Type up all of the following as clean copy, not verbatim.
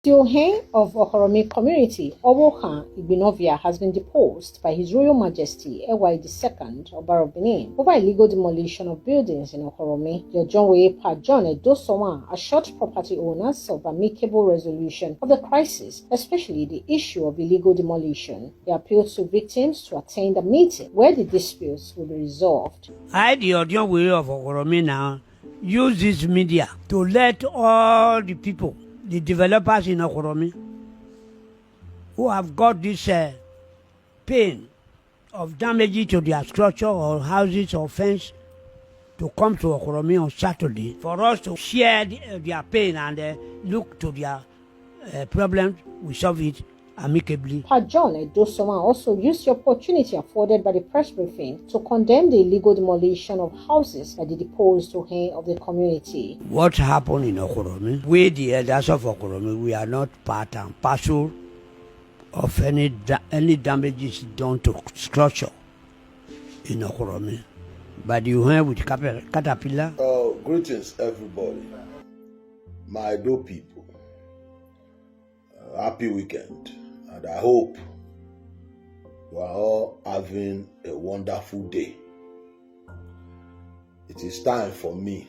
The Ohen of Okhoromi community, Ohen Igbinovia, has been deposed by His Royal Majesty Ewa II, Oba of Benin, over illegal demolition of buildings in Okhoromi. The Ojonwe Pa John Edosoma assured property owners of amicable resolution of the crisis, especially the issue of illegal demolition. He appealed to victims to attend a meeting where the disputes will be resolved. I, the Ojonwe of Okhoromi now, use this media to let all the people, the developers in Okhoromi, who have got this pain of damage to their structure or houses or fence, to come to Okhoromi on Saturday for us to share their pain and look to their problems. We solve it amicably. Pa John Edosoma also used the opportunity afforded by the press briefing to condemn the illegal demolition of houses by the deposed Ohen of the community. What happened in Okhoromi? We, the elders of Okhoromi, we are not part and parcel of any damages done to structure in Okhoromi by the Ohen with caterpillar. Greetings, everybody. My Edo people. Happy weekend. And I hope you are all having a wonderful day. It is time for me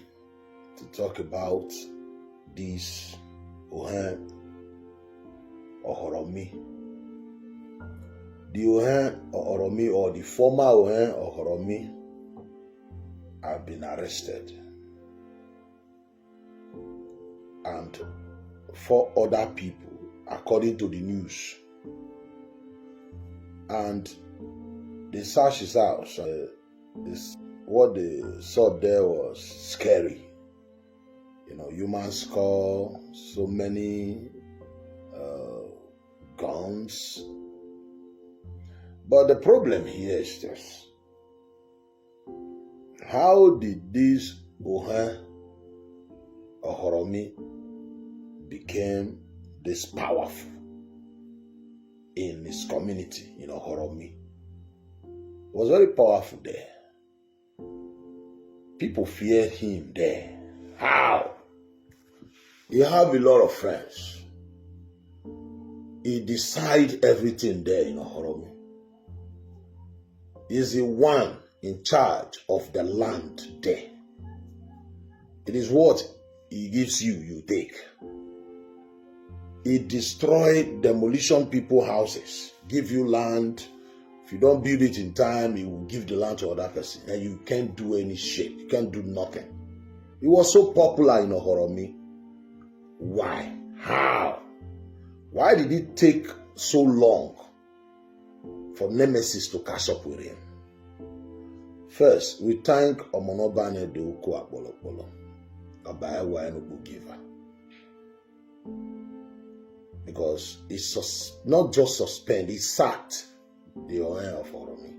to talk about this Ohen Okhoromi. The Ohen Okhoromi, or the former Ohen Okhoromi, have been arrested. And 4 other people, according to the news. And they searched his house. What they saw there was scary. You know, human skull, so many guns. But the problem here is this: how did this Ohen Okhoromi became this powerful in his community in Okhoromi? Was very powerful there. People feared him there. How? He have a lot of friends. He decide everything there in Okhoromi. He's the one in charge of the land there. It is what he gives you, you take. He destroyed demolition people houses, give you land. If you don't build it in time, he will give the land to another person, and you can't do any shit. You can't do nothing. He was so popular in Okhoromi. Why? How? Why did it take so long for Nemesis to catch up with him? First, we thank Omonobane de Oko Abolopolo, Abayewa Enugu giver. Because it's not just suspend, he sacked the Ohen of Okhoromi.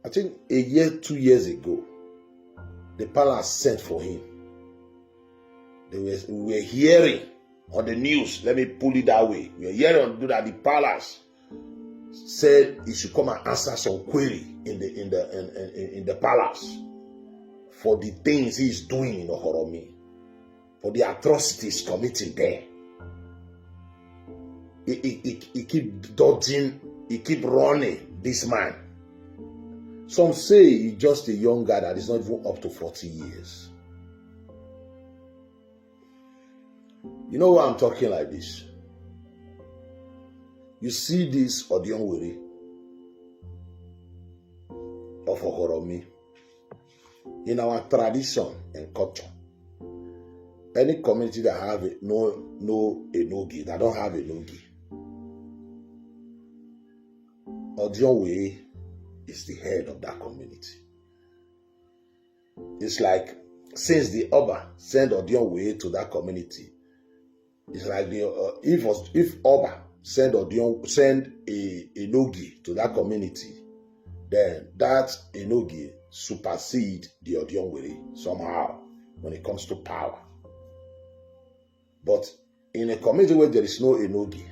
I think a year, 2 years ago, the palace sent for him. We were hearing on the news, let me pull it that way. We were hearing that the palace said he should come and answer some query in the palace for the things he's doing in Okhoromi, for the atrocities committed there. He keep dodging, he keep running, this man. Some say he's just a young guy that is not even up to 40 years. You know why I'm talking like this? You see this Odionwere of Okhoromi. In our tradition and culture, any community that have no enogi, that don't have enogi, Odionwere is the head of that community. It's like, since the Oba sent Odionwere to that community, it's like if Oba send a enogi to that community, then that enogi supersede the Odionwere somehow when it comes to power. But in a community where there is no enogi,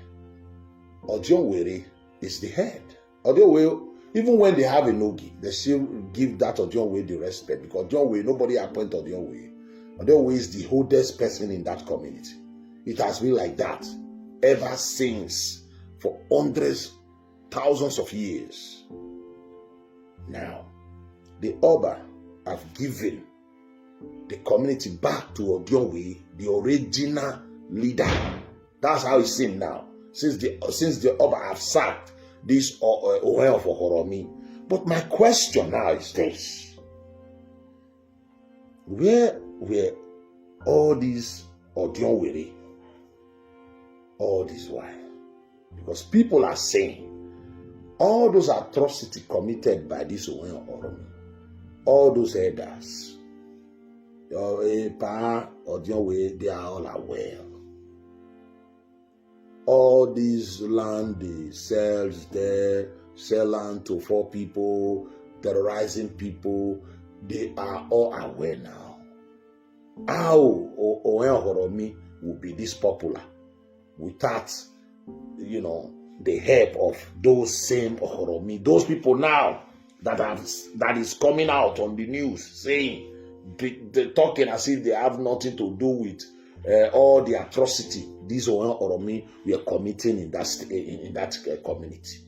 Odionwere is the head. Odionwere, even when they have enogi, they still give that Odionwere the respect, because Odionwere, nobody appoint Odionwere. Odionwere is the oldest person in that community. It has been like that ever since, for hundreds, thousands of years. Now, the Oba have given the community back to Odionwe, the original leader. That's how it seems now. Since the Oba have sacked this Ohen of Okhoromi. But my question now is this: where were all these Odionwe all this while? Because people are saying all those atrocities committed by this Ohen of Okhoromi, all those elders, Odionwe, they are all aware. All these land they sell land to 4 people, terrorizing people, they are all aware now. How Ohen Okhoromi will be this popular without, the help of those same Okhoromi, those people now that is coming out on the news saying, they're talking as if they have nothing to do with all the atrocity these Ohen Okhoromi were committing in that community.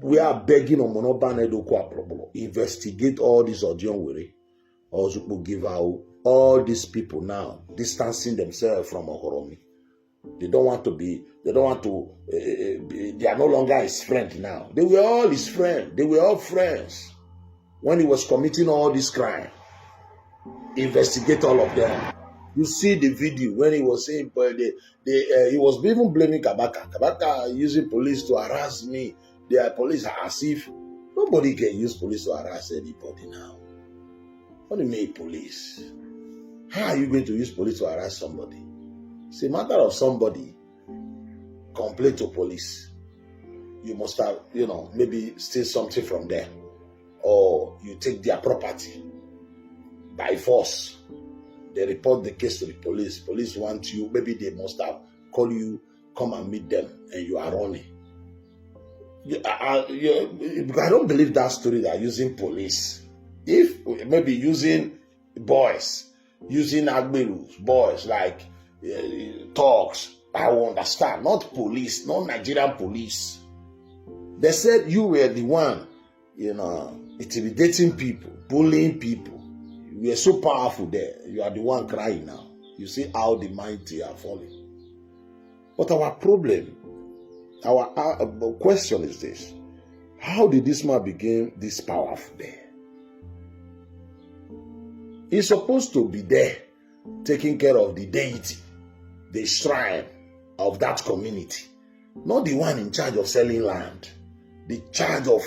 We are begging Omonobanedo investigate all these Odionwe, or give out all these people now distancing themselves from Okhoromi. They are no longer his friend now. They were all his friends. They were all friends when he was committing all this crime. Investigate all of them. You see the video when he was saying, he was even blaming Kabaka. Kabaka using police to harass me. They are police, as if nobody can use police to harass anybody now. What do you mean police? How are you going to use police to harass somebody? It's a matter of somebody complain to police. You must have, maybe steal something from them, or you take their property by force. They report the case to the police. Police want you. Maybe they must have called you, come and meet them, and you are running. I don't believe that story that using police. If maybe using boys, using Agberus, boys like thugs, I will understand. Not police, not Nigerian police. They said you were the one, intimidating people, bullying people. You are so powerful there. You are the one crying now. You see how the mighty are falling. But our problem, our question is this: how did this man become this powerful there? He's supposed to be there, taking care of the deity, the shrine of that community, not the one in charge of selling land, the charge of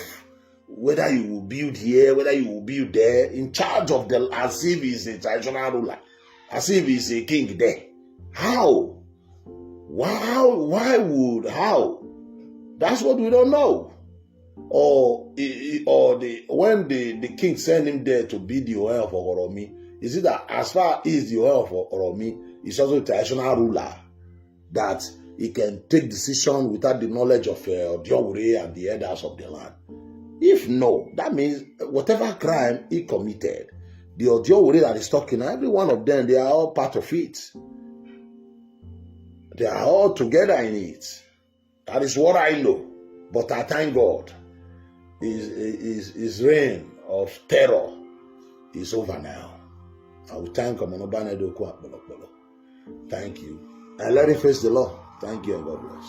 whether you will build here, whether you will build there, in charge of as if he's a traditional ruler, as if he's a king there. How? How? That's what we don't know. When the king sent him there to be the Ohen of Okhoromi, is it that as far as the Ohen of Okhoromi is also a traditional ruler, that he can take decision without the knowledge of Odionwe and the elders of the land? If no, that means whatever crime he committed, the Odionwe that is talking, every one of them, they are all part of it. They are all together in it. That is what I know. But I thank God, his reign of terror is over now. I will thank Omonobanedo. Thank you. And let him face the Lord. Thank you and God bless.